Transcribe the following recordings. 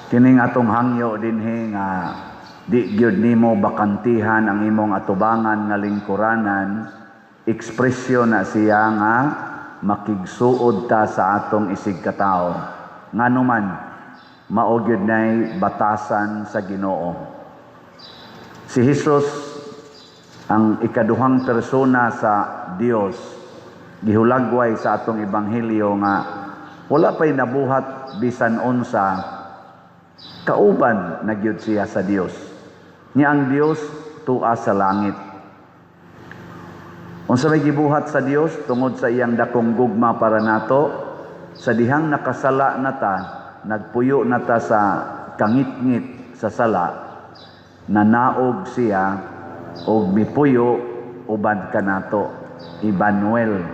Kining atong hangyo dinhi nga di gyud nimo bakantihan ang imong atubangan nga lingkuranan, ekspresyon na siya nga makigsuod ta sa atong isig katao. Nganuman mao gyud nay batasan sa Ginoo. Si Hesus ang ikaduhang persona sa Dios, gihulagway sa atong ebanghelyo nga wala pay nabuhat bisan unsa, kauban na gyud siya sa Dios. Niya ang Dios tua sa langit. Unsa may gibuhat sa Dios tungod sa iyang dakong gugma para nato, sa dihang nakasala nata, nagpuyo nata sa kangit-ngit sa sala, nanaog siya og mipuyo uban kanato, Emmanuel.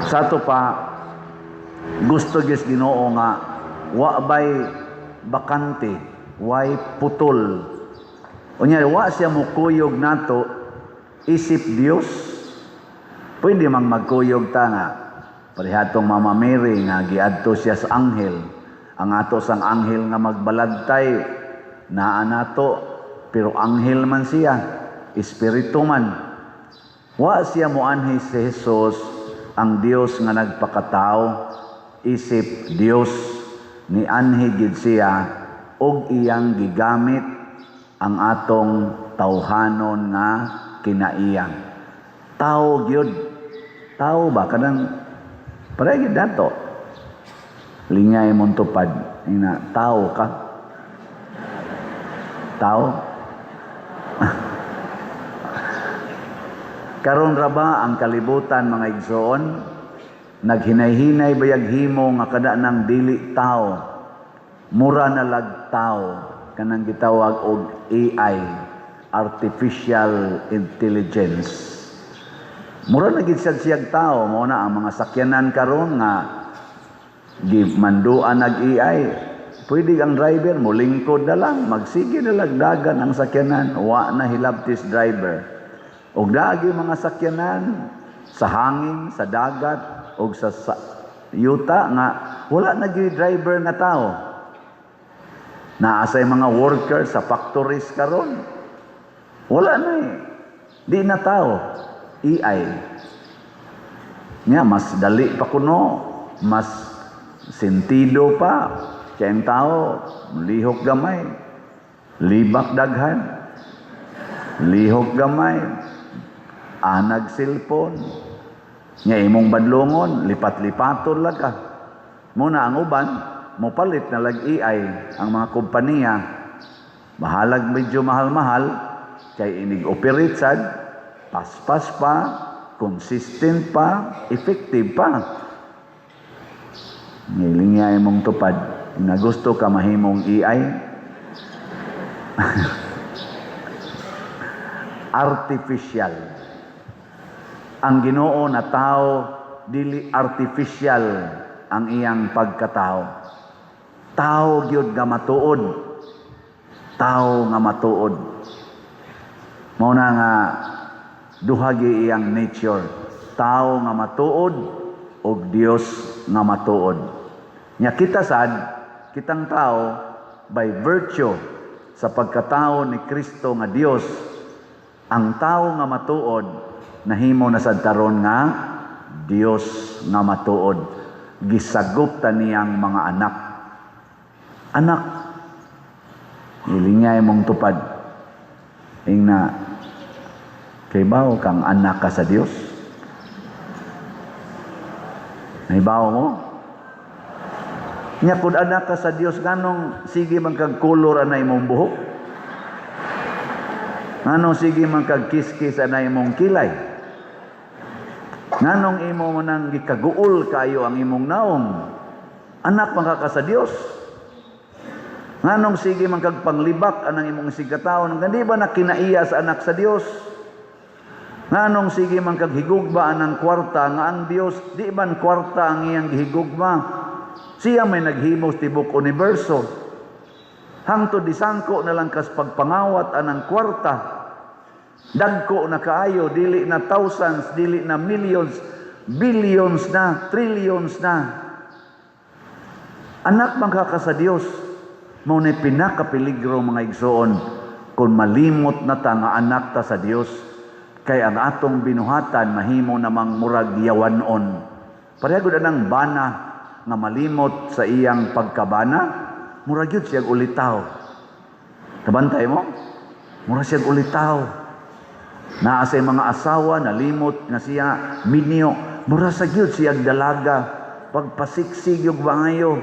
Sa ato pa gusto gyud Ginoo nga wa bay bakante, way putol. Unya wa siya mukuyog nato isip Dios. Pwede mang magkuyog ta nga parehatong Mama Mary nga giadto siya sa anghel. Ang ato sang anghel nga magbalagtay naa nato, pero anghel man siya, espiritu man. Wa siya moanhi si Jesus ang Dios nga nagpakatao, isip Dios. Ni anhi gid siya og iyang gigamit ang atong tawhanon nga kinaiyang. Tao gyud. Tao ba kanang pareha gyud dato. Lingay mong tupad ina tao ka. Tao. Karon ra ba ang kalibutan mga igsoon naghinay-hinay bayag himo nga kada nang dili tao, mura na lag tao, kanang gitawag og AI, artificial intelligence. Mura na gid siyag tao, mao na ang mga sakyanan karon nga gimanduan nag AI. Pwede ang driver mo lingkod na lang, magsige na lagdagan ang sakyanan, wa na hilabtis driver. Og dagi mga sakyanan sa hangin, sa dagat, o sa yuta nga wala na gyud driver nga tao. Naasay mga workers sa factories karon. Wala na eh. Di na tao. AI. Nya mas dali pa kuno, mas sentido pa. Kaya ang tao, lihok gamay. Libak daghan. Lihok gamay. Anag cellphone. Nya imong badlongon, lipat-lipaton lang ka. Muna ang uban, mopalit na lag AI ang mga kompanya. Mahalag medyo mahal-mahal, kay inig-operate sad, paspas pa, consistent pa, effective pa. Ngilingya imong tupad, na gusto ka mahimong AI. Artificial. Ang Ginoo na tao, dili artificial ang iyang pagkatao. Tao gyud nga matuod. Tao nga matuod. Mao na nga duha gyud iyang nature. Tao nga matuod og Dios nga matuod. Nya kita sad, kitang tao by virtue sa pagkatao ni Kristo nga Dios, ang tao nga matuod nahimo na sad karon nga Dios nga matuod. Gisagop ta niyang mga anak. Anak. Ilingay mong tupad. Ingna kay bao kang anak ka sa Dios. Naibaw mo? Nya kun anak ka sa Dios nganong sige man kag kolor anay imong buhok? Nganong sige man kag kiskis anay imong kilay? Nganong imo man nang gikaguol kayo ang imong naong? Anak man ka sa Dios. Nganong sige man kag panglibak anang imong sigataon? Hindi ba nakinaiya sa anak sa Dios? Nganong sige man kag higugma anang kwarta nga ang Dios di man kwarta ang iyang gihigugma? Siya may naghimos tibok universo. Hangtod disangko na lang kas pagpangawat anang kwarta. Dagko na kaayo, dili na thousands, dili na millions, billions na, trillions na. Anak magkaka sa Dios. Mao ni pinakapeligro mga igsoon kung malimot na ta nga anak ta sa Dios. Kay ang atong binuhatan mahimo namang murag yawanon. Pareha gud anang bana nga malimot sa iyang pagkabana, murag yun siyang ulitaw. Tabantay mo? Murag siyang ulitaw. Naa sa mga asawa, nalimot na siya, minyo, murag sa gyud siyang dalaga, pagpasiksig yung bangayo.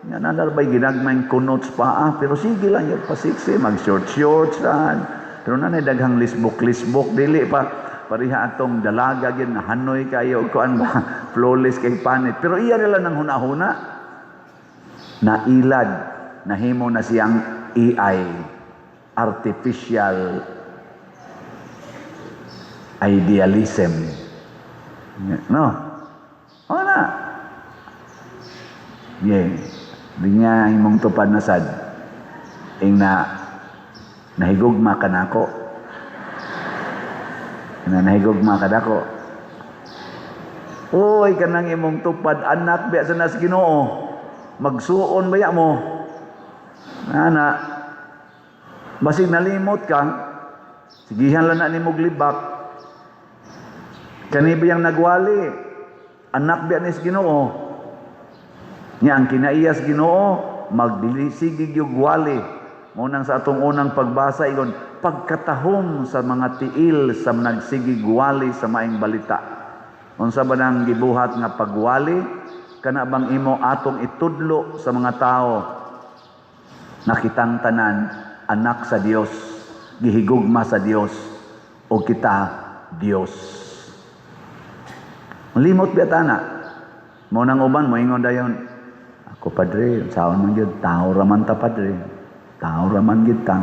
Nga nanarbay ginagmayng kunots pa, pero sige lang yung pasiksi, mag-short-short saan. Pero nanay daghang lisbok-lisbok, dili pa, pariha atong dalaga yun, na hanoy kayo, kuan ba, flawless kay panit. Pero iya nila ng huna-huna, nailad, nahimo na siyang AI, artificial idealism. No? O na. Yeah. Di nga imong tupad na sad. Ing na nahigugma ka na ako. Na nahigugma ka na ako. Uy, kanang imong tupad, anak, biya sa nas Ginoo. Magsuon baya mo. Ana, basig nalimot ka, sigihan lang na ni mo glibak. Kani biyang nagwali, anak biya ni Ginoo. Nya ang kinaiyas Ginoo, magdilisigig yung wali. Munang sa atong unang pagbasa, iyon, pagkatahom sa mga tiil sa nagsigig wali sa maing balita. Unsa ba nang gibuhat nga pagwali, kana bang imo atong itudlo sa mga tao, nakitang tanan, anak sa Dios, gihigugma sa Dios, o kita, Dios. Malimot biya tana. Munang uban, moingon dayon, ako padre, saon man gyud, tao raman ta padre. Tao raman gyud ta.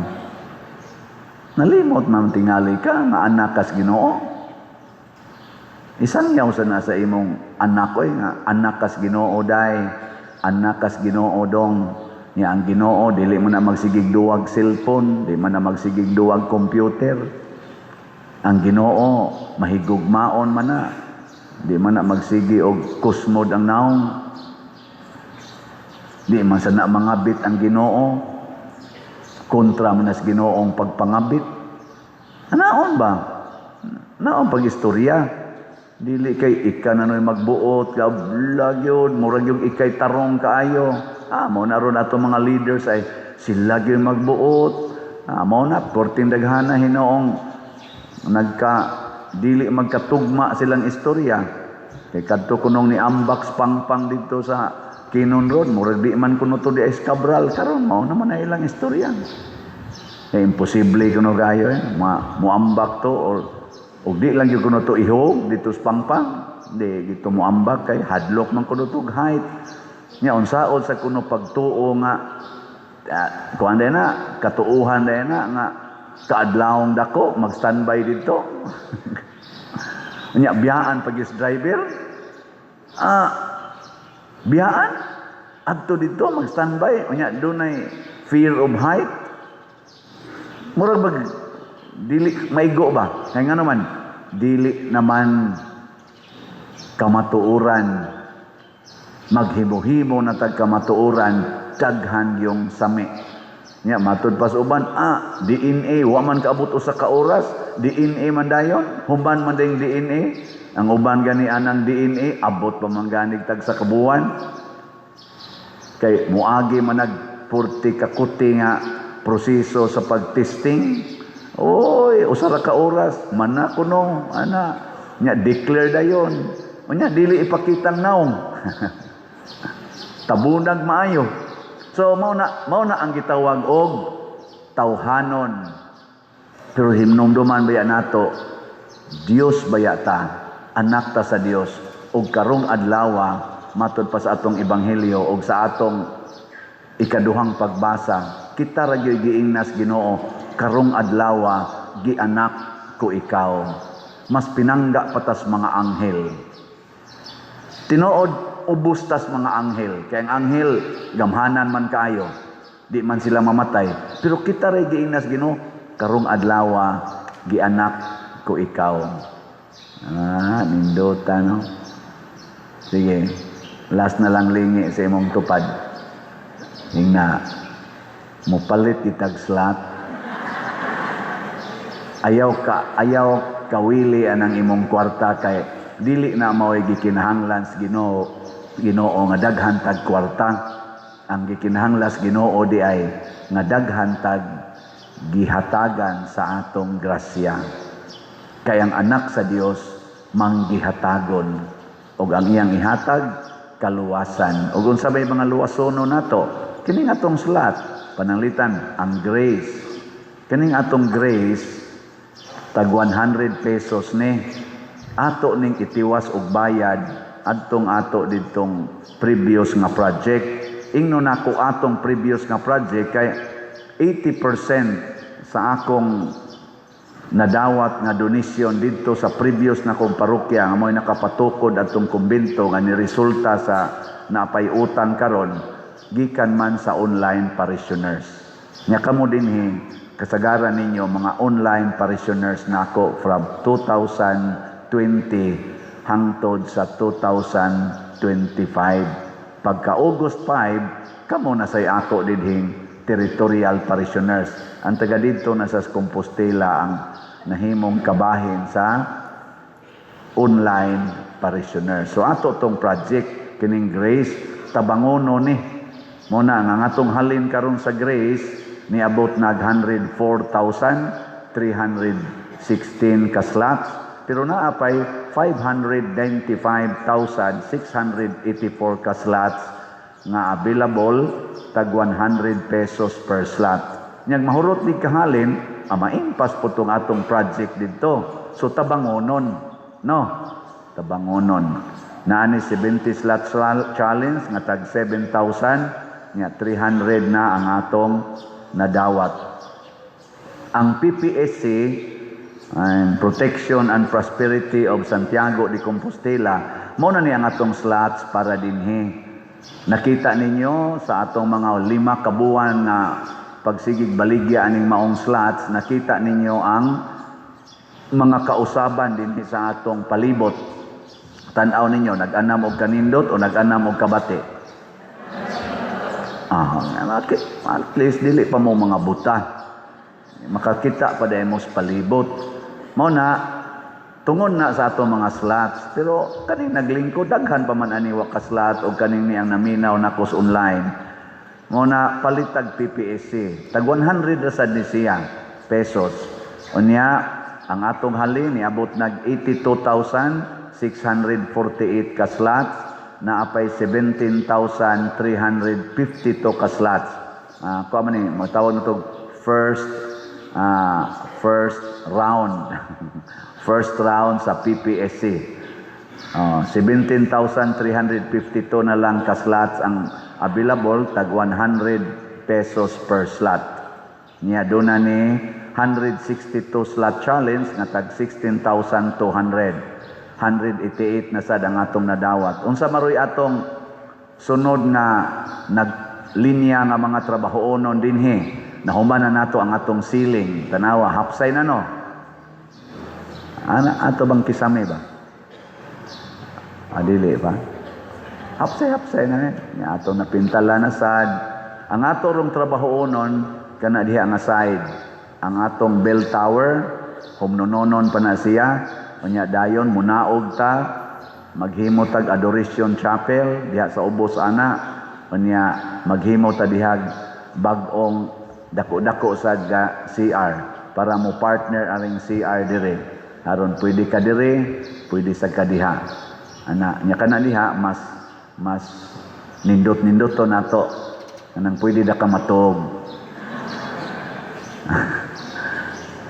Nalimot man tingali ka nga anak kas Ginoo. Isang yaw sa nasa imong anak ko nga anak kas Ginoo day, anak kas Ginoo dong. Nya ang Ginoo dili mo na magsigig duwag cellphone, di man na magsigig duwag computer. Ang Ginoo mahigugmaon man na. Di man na magsigi og kusmod ang naong. Di man sana mangabit ang Ginoo. Kontra man as Ginoong pagpangabit. Anaon ba? Naon pag-istorya. Dili kay ika na noy magbuot, kablag yun, murag yung ikay tarong kaayo. Mao na ron ato mga leaders ay sila gyud magbuot. Mao na, porting daghana hinoong dili magkatugma silang istorya. Kay kadto kunong ni Ambax Pangpang dito sa Kinon Road, murag di man kuno to di Escabral karon mao naman na ilang istorya. Imposible kuno gayo muambak to o di lang yung kuno to ihog dito sa Pangpang. Di dito muambak kay hadlok man kuno to height. Nya unsaon sa kuno pagtuo nga kuan na katuuhan na nga kaadlawong dako mag-standby dito. Nya biyaan pag is driver. Biyaan adto dito mag-standby unya dunay fear of height. Murag bag dili maigo ba? Kay nga naman dili naman kamatuoran maghimo-himo na tag kamatuoran daghan yung sami. Nya matud pas uban DNA wa man kaabot usa ka oras, DNA man dayon, huban man dayong DNA. Ang uban gani anang DNA abot pa man ganig tag sa kabuwan. Kay muagi man nagpurti ka kuti nga proseso sa pagtesting. Oy, usa ra ka oras mana kuno ana nya declare dayon. Unya dili ipakitang naong. Tabunag maayo. So mao na ang gitawag og tawhanon. Pero himnomduman baya nato Dios baya ta, anak ta sa Dios, ug karong adlaw matud pa sa atong ebanghelyo ug sa atong ikaduhang pagbasa, kita ra gyud giingnas Ginoo, karong adlaw gianak ko ikaw. Mas pinangga patas mga anghel. Tinuod ubos tas mga anghel. Kay ang anghel gamhanan man kayo, di man sila mamatay. Pero kita ra giingnas Ginoo, karong adlaw gianak ko ikaw. Nindota no. Sige, last na lang lingi sa imong tupad. Yung na, mupalit kitag slot. Ayaw kawili anang imong kwarta kay dili na mao'y gikinahanglan sa Ginoo nga daghan tag kwarta. Ang gikinahanglan sa Ginoo di ay nga daghan tag gihatagan sa atong grasya. Kay ang anak sa Dios manggihatagon ug ang iyang ihatag kaluwasan. Ug unsabay mga luwasono nato, kining atong slot pananglitan ang grace. Kining atong grace tag 100 pesos ni ato ning itiwas og bayad adtong ato didtong previous nga project. Ingno nako atong previous nga project kay 80% sa akong nadawat nga donasyon didto sa previous na kong parokya nga mo'y nakapatukod atong kumbento nga niresulta sa napay utang karon gikan man sa online parishioners. Nya kamo dinhi kasagaran ninyo mga online parishioners nako from 2020 hangtod sa 2025. Pagka August 5, kamo na say ako dinhing territorial parishioners. Ang taga dito na sa Compostela ang nahimong kabahin sa online parishioners. So ato tong project kining Grace tabangono ni muna nga atong halin karon sa Grace ni abot nag 104,316 ka slots pero naapay 595,684 ka slots nga available tag 100 pesos per slot. Nyag mahurot di kahalin, maimpas po tong atong project dito. So tabangonon, no? Tabangonon. Naani 70 slot challenge nga tag 7,000, nga 300 na ang atong nadawat. Ang PPSC, Protection and Prosperity of Santiago de Compostela, mo na ni ang atong slots para dinhi. Nakita ninyo sa atong mga 5 kabuan na pagsigig baligya aning maong slots, nakita ninyo ang mga kausaban din sa atong palibot. Tan-aw ninyo, nag-anam og kanindot o nag-anam og kabati? At least dili pa mo mga buta. Makakita pa dahil mo sa palibot. Mo na, tungon na sa atong mga slots, pero kaning naglingkod, daghan pa man aniwa ka slot o kaning niyang naminaw na kos online. Muna palitag PPSC. Tag 100 rasad ni siya pesos. Unya, ang atong halin, niabot nag 82,648 ka slots, naapay 17,352 ka slots. Kuha man ni, matawag na ito first round. First round sa PPSC. 17,352 na lang ka slots ang available, tag 100 pesos per slot. Niya doon na ni 162 slot challenge na tag 16,200. 188 na sad ang atong nadawat. Unsa maroy atong sunod na naglinya nga mga trabahoonon dinhi. Nahuman na nato ang atong ceiling. Tanawa, hapsay na no. Ato bang kisame ba? Adili ba? Hapsay na niya ato napintala na sad. Ang ato rong trabahoonon kana diha nga side. Ang atong bell tower, humnononon pa na siya. Unya dayon munaog ta maghimo tag adoration chapel diha sa ubos ana. Unya maghimo ta diha bag-ong dako-dako sa CR para mo partner aring CR dire. Aron pwede ka dire, pwede sa kadiha. Ana nya kana diha mas nindot-nindot to nato kanang pwede da ka matog.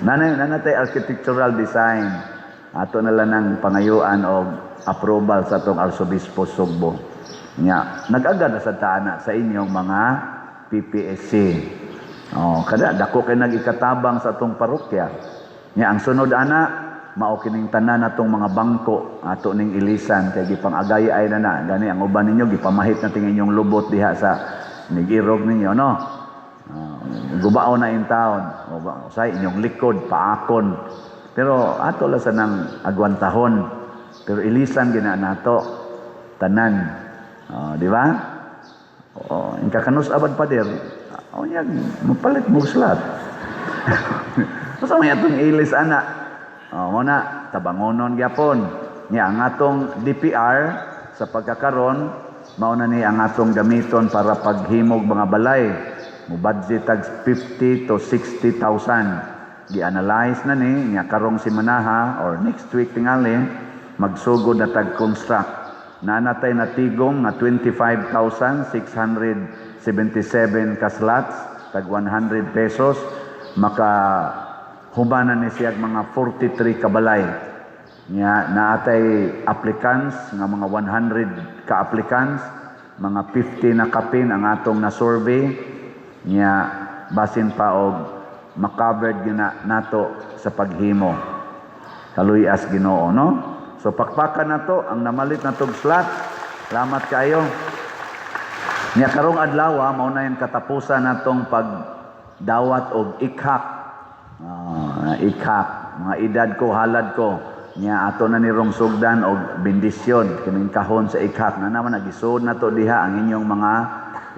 Nanay architectural design ato na lang ng pangayuan o approval sa tong Arsobispo Sugbo. Nya nag-agad na sa taana sa inyong mga PPSC. Kada dako kay nag-ikatabang sa tong parokya. Nya ang sunod ana mao kining tanan natong mga bangko ato ning ilisan kay gipang-agay-ay na gani ang uban ninyo gipamahit na tingin inyong lubot diha sa nigirog ninyo no. Gubao na in town sa inyong likod paakon pero ato la sa nang agwantahon pero ilisan gina nato tanan di ba O, yung kakanus abad pader, o yan, mapalit mo slat. Masa may atong ilis, anak. O, muna, tabangonon gyapon. Niya, ang atong DPR, sa pagkakaroon, mauna ni ang atong gamiton para paghimog mga balay. Mo budget tag 50 to 60,000. Gi-analyze na ni, niya karong si Manaha, or next week tingali, magsugod na tag-construct. Nanatay na tigong nga 25,677 ka slots, tag 100 pesos, maka hubanan ni siya mga 43 kabalay. Nya naatay applicants nga mga 100 ka applicants, mga 50 na kapin ang atong na survey. Nya basin pa og makovered gyud nato sa paghimo. Kaluyas Ginoo, no? So pakpakan na to, ang namalit na tog slot. Salamat kayo. Nya karong adlaw, mao na yung katapusan natong pagdawat og ikhak. Ikhak, mga edad ko, halad ko. Nya ato na ni rong sugdan og bendisyon kining kahon sa ikhak. Na naman nagisud na to diha ang inyong mga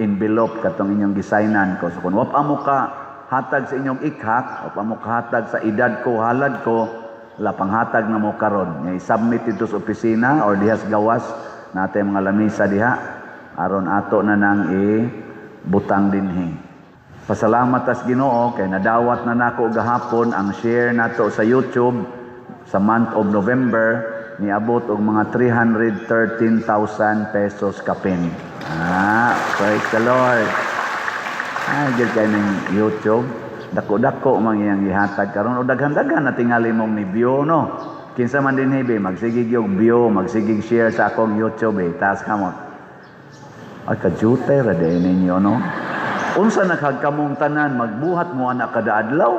envelope katong inyong gisaynan ko. So kung wapa mo ka hatag sa inyong ikhak, wapa mo ka hatag sa edad ko, halad ko, wala panghatag na mo karon. Nga i-submit ito sa opisina or dihas gawas natin mga lamisa diha aron ato na nang butang dinhi. Pasalamat tas Ginoo kay nadawat na nako gahapon ang share nato sa YouTube sa month of November niabot og mga 313,000 pesos kapin. Praise the Lord. Gid kay ng YouTube. Dako-dako mang iyang gihatag karon o daghan-daghan na tingali mong ni view, no? Kinsa man din hibi magsigig yung view, magsigig share sa akong YouTube taas kamot. Ay kajutay ra day ninyo, no? Unsa nakagkamong tanan magbuhat mo anak kada adlaw,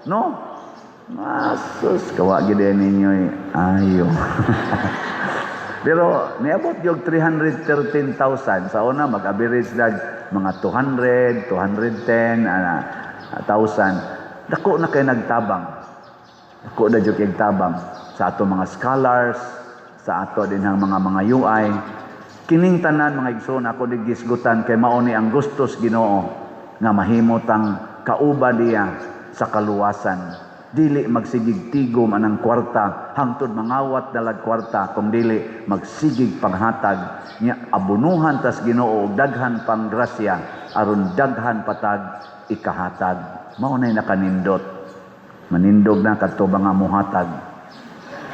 no? Masus kawa gid ninyo ayo. Pero niabot yung 313,000 sa una mag-average dag mga 200, 210 1,000. Dako na kay nagtabang. Dako na jud kay tabang sa ato mga scholars, sa ato din ang mga UI. Kining tanan mga igsoon ako digisgutan kay mao ni ang gustos Ginoo nga mahimot ang kauba diya sa kaluwasan. Dili magsigig tigom anang kwarta hangtod mangawat dalag kwarta kung dili magsigig panghatag nya abunuhan tas Ginoo og daghan pang grasya aron daghan patag ikahatag. Mao nay nakanindot. Manindog na kadto mga muhatag.